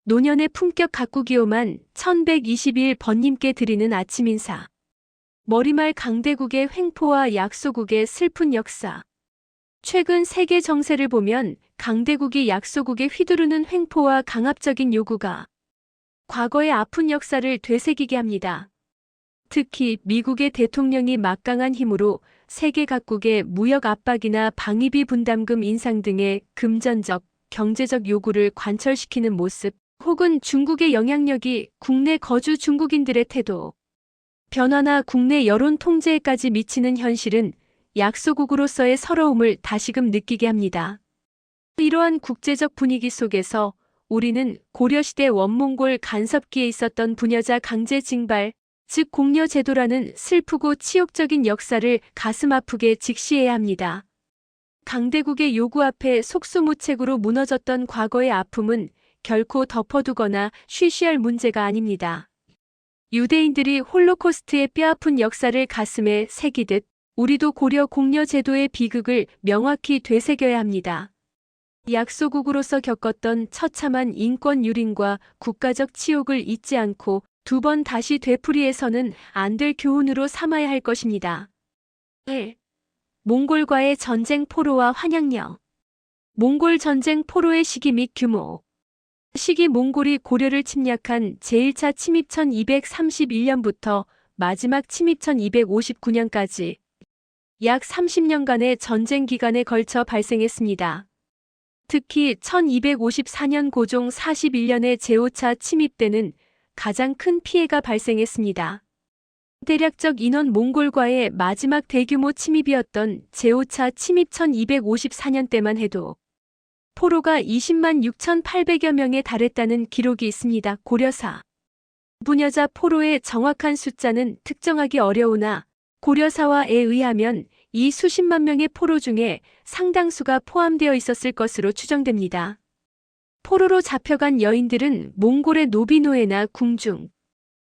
노년의 품격 가꾸기요만 1121번님께 드리는 아침 인사. 머리말 강대국의 횡포와 약소국의 슬픈 역사. 최근 세계 정세를 보면 강대국이 약소국에 휘두르는 횡포와 강압적인 요구가 과거의 아픈 역사를 되새기게 합니다. 특히 미국의 대통령이 막강한 힘으로 세계 각국의 무역 압박이나 방위비 분담금 인상 등의 금전적, 경제적 요구를 관철시키는 모습, 혹은 중국의 영향력이 국내 거주 중국인들의 태도, 변화나 국내 여론 통제에까지 미치는 현실은 약소국으로서의 서러움을 다시금 느끼게 합니다. 이러한 국제적 분위기 속에서 우리는 고려시대 원몽골 간섭기에 있었던 부녀자 강제 징발, 즉 공려 제도라는 슬프고 치욕적인 역사를 가슴 아프게 직시해야 합니다. 강대국의 요구 앞에 속수무책으로 무너졌던 과거의 아픔은 결코 덮어두거나 쉬쉬할 문제가 아닙니다. 유대인들이 홀로코스트의 뼈아픈 역사를 가슴에 새기듯 우리도 고려 공려 제도의 비극을 명확히 되새겨야 합니다. 약소국으로서 겪었던 처참한 인권 유린과 국가적 치욕을 잊지 않고 두 번 다시 되풀이해서는 안 될 교훈으로 삼아야 할 것입니다. 1. 몽골과의 전쟁 포로와 환양령. 몽골 전쟁 포로의 시기 및 규모. 시기 몽골이 고려를 침략한 제1차 침입 1231년부터 마지막 침입 1259년까지 약 30년간의 전쟁 기간에 걸쳐 발생했습니다. 특히 1254년 고종 41년의 제5차 침입 때는 가장 큰 피해가 발생했습니다. 대략적 인원 몽골과의 마지막 대규모 침입이었던 제5차 침입 1254년 때만 해도 포로가 20만 6,800여 명에 달했다는 기록이 있습니다. 고려사. 부녀자 포로의 정확한 숫자는 특정하기 어려우나 고려사화에 의하면 이 수십만 명의 포로 중에 상당수가 포함되어 있었을 것으로 추정됩니다. 포로로 잡혀간 여인들은 몽골의 노비노예나 궁중,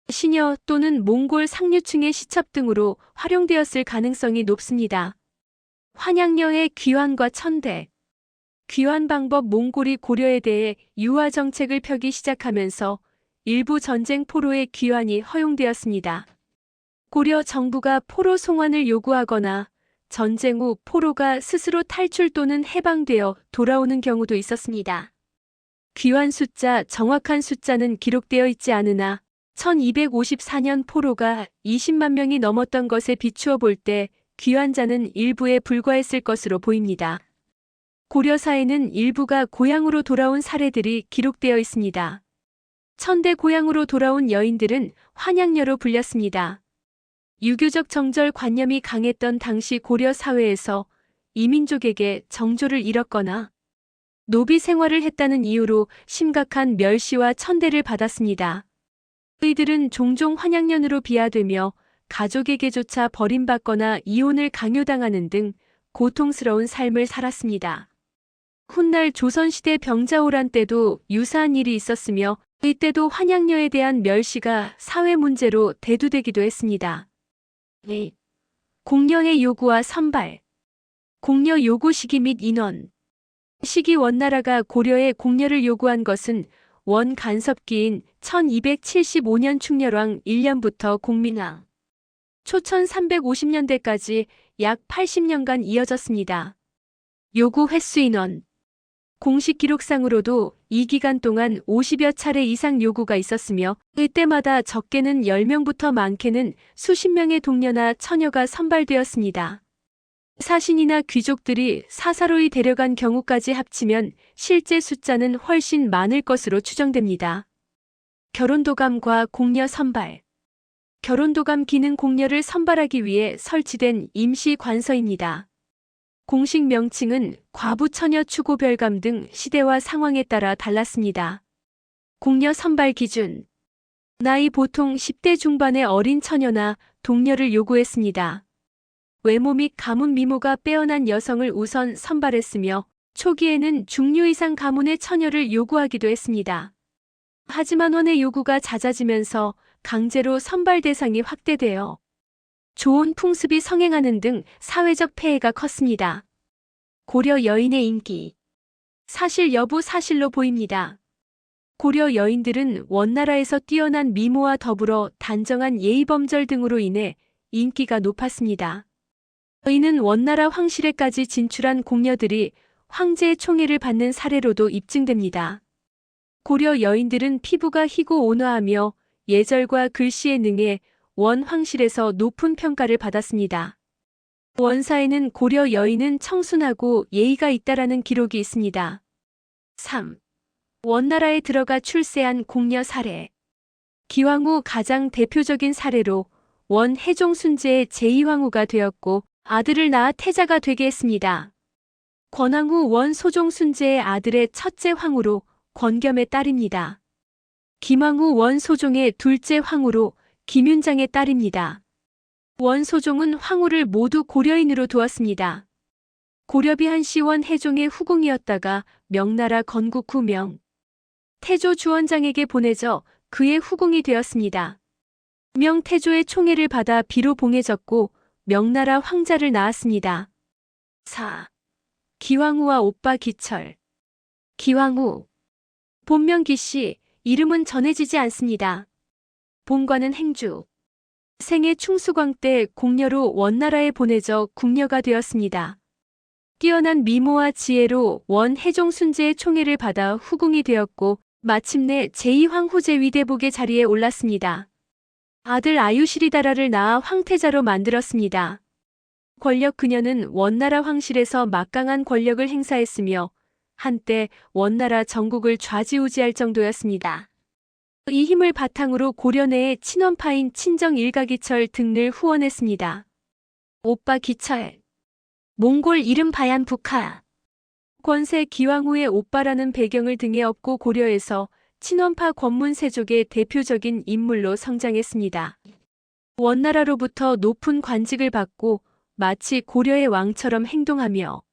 시녀 또는 몽골 상류층의 시첩 등으로 활용되었을 가능성이 높습니다. 환양녀의 귀환과 천대. 귀환 방법. 몽골이 고려에 대해 유화 정책을 펴기 시작하면서 일부 전쟁 포로의 귀환이 허용되었습니다. 고려 정부가 포로 송환을 요구하거나 전쟁 후 포로가 스스로 탈출 또는 해방되어 돌아오는 경우도 있었습니다. 귀환 숫자. 정확한 숫자는 기록되어 있지 않으나 1254년 포로가 20만 명이 넘었던 것에 비추어 볼 때 귀환자는 일부에 불과했을 것으로 보입니다. 고려사에는 일부가 고향으로 돌아온 사례들이 기록되어 있습니다. 천대 고향으로 돌아온 여인들은 환양녀로 불렸습니다. 유교적 정절 관념이 강했던 당시 고려 사회에서 이민족에게 정조를 잃었거나 노비 생활을 했다는 이유로 심각한 멸시와 천대를 받았습니다. 이들은 종종 환양년으로 비하되며 가족에게조차 버림받거나 이혼을 강요당하는 등 고통스러운 삶을 살았습니다. 훗날 조선시대 병자호란 때도 유사한 일이 있었으며 이때도 환양녀에 대한 멸시가 사회 문제로 대두되기도 했습니다. 공려의 요구와 선발. 공려 요구 시기 및 인원. 시기 원나라가 고려에 공려를 요구한 것은 원 간섭기인 1275년 충렬왕 1년부터 공민왕 초 1350년대까지 약 80년간 이어졌습니다. 요구 횟수 인원. 공식 기록상으로도 이 기간 동안 50여 차례 이상 요구가 있었으며 이때마다 적게는 10명부터 많게는 수십 명의 동료나 처녀가 선발되었습니다. 사신이나 귀족들이 사사로이 데려간 경우까지 합치면 실제 숫자는 훨씬 많을 것으로 추정됩니다. 결혼도감과 공려 선발. 결혼도감 기능 공려를 선발하기 위해 설치된 임시 관서입니다. 공식 명칭은 과부 처녀 추고 별감 등 시대와 상황에 따라 달랐습니다. 공려 선발 기준. 나이 보통 10대 중반의 어린 처녀나 동녀를 요구했습니다. 외모 및 가문 미모가 빼어난 여성을 우선 선발했으며 초기에는 중류 이상 가문의 처녀를 요구하기도 했습니다. 하지만 원의 요구가 잦아지면서 강제로 선발 대상이 확대되어 좋은 풍습이 성행하는 등 사회적 폐해가 컸습니다. 고려 여인의 인기. 사실 여부 사실로 보입니다. 고려 여인들은 원나라에서 뛰어난 미모와 더불어 단정한 예의범절 등으로 인해 인기가 높았습니다. 이는 원나라 황실에까지 진출한 궁녀들이 황제의 총애를 받는 사례로도 입증됩니다. 고려 여인들은 피부가 희고 온화하며 예절과 글씨에 능해 원 황실에서 높은 평가를 받았습니다. 원사에는 고려 여인은 청순하고 예의가 있다라는 기록이 있습니다. 3. 원나라에 들어가 출세한 궁녀 사례. 기왕후 가장 대표적인 사례로 원 해종 순제의 제2황후가 되었고 아들을 낳아 태자가 되게 했습니다. 권왕후 원 소종 순제의 아들의 첫째 황후로 권겸의 딸입니다. 김왕후 원 소종의 둘째 황후로 김윤장의 딸입니다. 원 소종은 황후를 모두 고려인으로 두었습니다. 고려비 한시 원 해종의 후궁이었다가 명나라 건국 후 명 태조 주원장에게 보내져 그의 후궁이 되었습니다. 명 태조의 총애를 받아 비로 봉해졌고 명나라 황자를 낳았습니다. 4. 기왕후와 오빠 기철. 기왕후. 본명 기씨, 이름은 전해지지 않습니다. 본관은 행주. 생애 충수광 때 공녀로 원나라에 보내져 궁녀가 되었습니다. 뛰어난 미모와 지혜로 원 해종 순제의 총애를 받아 후궁이 되었고 마침내 제2황후제 위대복의 자리에 올랐습니다. 아들 아유시리다라를 낳아 황태자로 만들었습니다. 권력 그녀는 원나라 황실에서 막강한 권력을 행사했으며 한때 원나라 전국을 좌지우지할 정도였습니다. 이 힘을 바탕으로 고려 내의 친원파인 친정 일가기철 등을 후원했습니다. 오빠 기철. 몽골 이름 바얀 북하. 권세 기왕후의 오빠라는 배경을 등에 업고 고려에서 친원파 권문세족의 대표적인 인물로 성장했습니다. 원나라로부터 높은 관직을 받고 마치 고려의 왕처럼 행동하며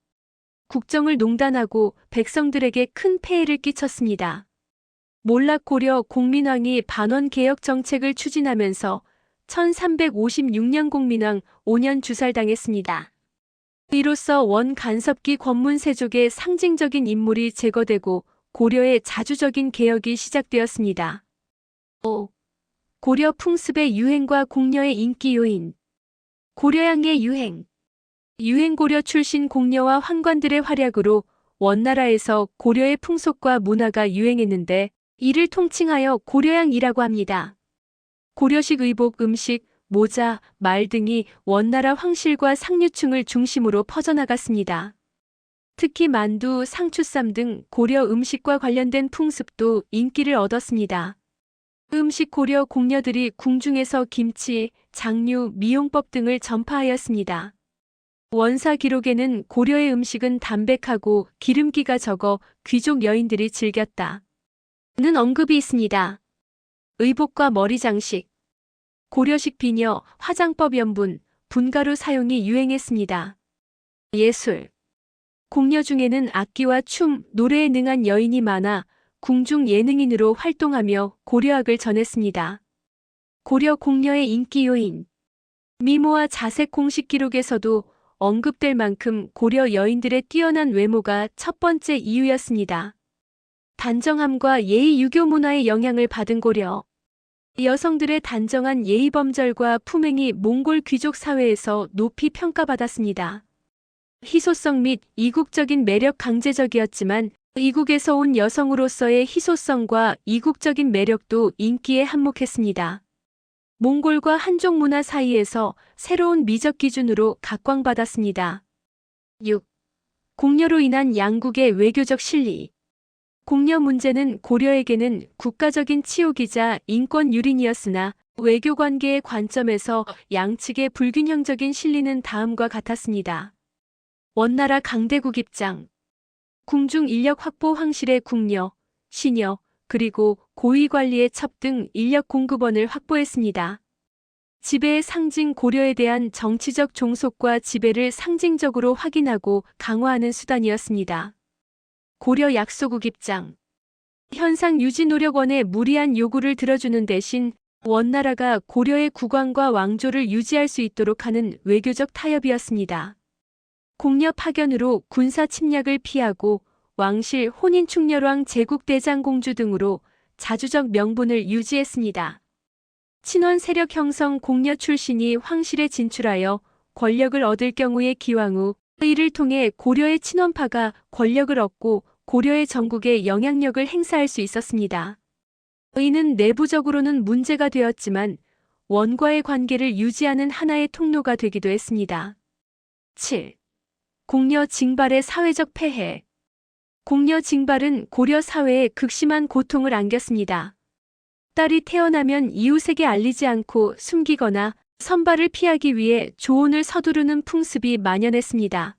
국정을 농단하고 백성들에게 큰 폐해를 끼쳤습니다. 몰락 고려 공민왕이 반원 개혁 정책을 추진하면서 1356년 공민왕 5년 주살당했습니다. 이로써 원 간섭기 권문세족의 상징적인 인물이 제거되고 고려의 자주적인 개혁이 시작되었습니다. 5. 고려 풍습의 유행과 궁녀의 인기 요인. 고려양의 유행. 유행고려 출신 궁녀와 환관들의 활약으로 원나라에서 고려의 풍속과 문화가 유행했는데 이를 통칭하여 고려양이라고 합니다. 고려식 의복, 음식, 모자, 말 등이 원나라 황실과 상류층을 중심으로 퍼져나갔습니다. 특히 만두, 상추쌈 등 고려 음식과 관련된 풍습도 인기를 얻었습니다. 음식 고려 궁녀들이 궁중에서 김치, 장류, 미용법 등을 전파하였습니다. 원사 기록에는 고려의 음식은 담백하고 기름기가 적어 귀족 여인들이 즐겼다 는 언급이 있습니다. 의복과 머리 장식. 고려식 비녀, 화장법 연분, 분가루 사용이 유행했습니다. 예술. 궁녀 중에는 악기와 춤, 노래에 능한 여인이 많아 궁중 예능인으로 활동하며 고려학을 전했습니다. 고려 궁녀의 인기 요인. 미모와 자색 공식 기록에서도 언급될 만큼 고려 여인들의 뛰어난 외모가 첫 번째 이유였습니다. 단정함과 예의 유교 문화의 영향을 받은 고려. 여성들의 단정한 예의범절과 품행이 몽골 귀족 사회에서 높이 평가받았습니다. 희소성 및 이국적인 매력 강제적이었지만 이국에서 온 여성으로서의 희소성과 이국적인 매력도 인기에 한몫했습니다. 몽골과 한족 문화 사이에서 새로운 미적 기준으로 각광받았습니다. 6. 궁녀로 인한 양국의 외교적 실리. 궁녀 문제는 고려에게는 국가적인 치욕이자 인권 유린이었으나 외교 관계의 관점에서 양측의 불균형적인 실리는 다음과 같았습니다. 원나라 강대국 입장. 궁중 인력 확보 황실의 궁녀, 시녀, 그리고 고위 관리의 첩 등 인력 공급원을 확보했습니다. 지배의 상징 고려에 대한 정치적 종속과 지배를 상징적으로 확인하고 강화하는 수단이었습니다. 고려 약소국 입장. 현상 유지 노력원의 무리한 요구를 들어주는 대신 원나라가 고려의 국왕과 왕조를 유지할 수 있도록 하는 외교적 타협이었습니다. 공녀 파견으로 군사 침략을 피하고 왕실 혼인 충렬왕 제국대장공주 등으로 자주적 명분을 유지했습니다. 친원 세력 형성 공려 출신이 황실에 진출하여 권력을 얻을 경우의 기왕 후 이를 통해 고려의 친원파가 권력을 얻고 고려의 전국에 영향력을 행사할 수 있었습니다. 이는 내부적으로는 문제가 되었지만 원과의 관계를 유지하는 하나의 통로가 되기도 했습니다. 7. 공려 징발의 사회적 폐해. 공려 징발은 고려 사회에 극심한 고통을 안겼습니다. 딸이 태어나면 이웃에게 알리지 않고 숨기거나 선발을 피하기 위해 조언을 서두르는 풍습이 만연했습니다.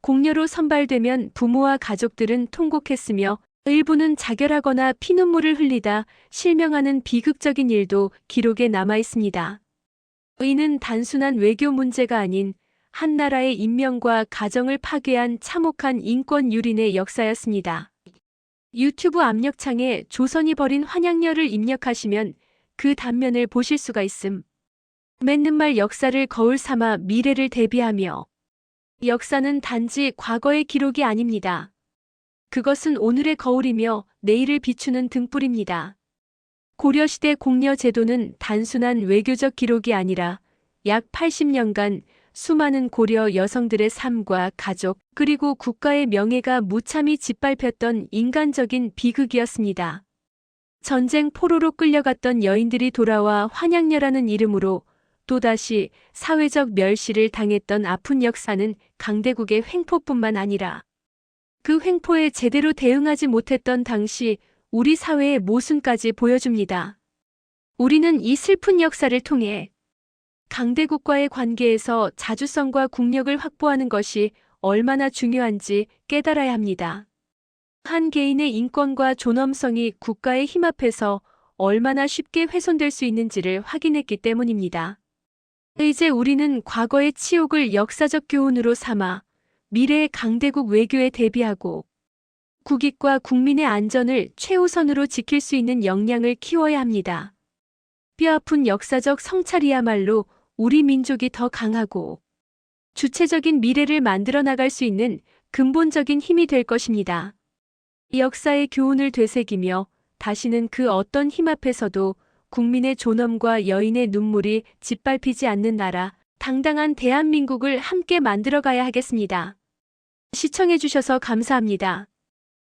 공려로 선발되면 부모와 가족들은 통곡했으며 일부는 자결하거나 피눈물을 흘리다 실명하는 비극적인 일도 기록에 남아 있습니다. 이는 단순한 외교 문제가 아닌 한 나라의 인명과 가정을 파괴한 참혹한 인권 유린의 역사였습니다. 유튜브 압력창에 조선이 벌인 환양렬을 입력하시면 그 단면을 보실 수가 있음. 맺는 말 역사를 거울 삼아 미래를 대비하며 역사는 단지 과거의 기록이 아닙니다. 그것은 오늘의 거울이며 내일을 비추는 등불입니다. 고려시대 공려 제도는 단순한 외교적 기록이 아니라 약 80년간 수많은 고려 여성들의 삶과 가족 그리고 국가의 명예가 무참히 짓밟혔던 인간적인 비극이었습니다. 전쟁 포로로 끌려갔던 여인들이 돌아와 환양녀라는 이름으로 또다시 사회적 멸시를 당했던 아픈 역사는 강대국의 횡포뿐만 아니라 그 횡포에 제대로 대응하지 못했던 당시 우리 사회의 모순까지 보여줍니다. 우리는 이 슬픈 역사를 통해 강대국과의 관계에서 자주성과 국력을 확보하는 것이 얼마나 중요한지 깨달아야 합니다. 한 개인의 인권과 존엄성이 국가의 힘 앞에서 얼마나 쉽게 훼손될 수 있는지를 확인했기 때문입니다. 이제 우리는 과거의 치욕을 역사적 교훈으로 삼아 미래의 강대국 외교에 대비하고 국익과 국민의 안전을 최우선으로 지킬 수 있는 역량을 키워야 합니다. 뼈아픈 역사적 성찰이야말로 우리 민족이 더 강하고 주체적인 미래를 만들어 나갈 수 있는 근본적인 힘이 될 것입니다. 역사의 교훈을 되새기며 다시는 그 어떤 힘 앞에서도 국민의 존엄과 여인의 눈물이 짓밟히지 않는 나라, 당당한 대한민국을 함께 만들어가야 하겠습니다. 시청해주셔서 감사합니다.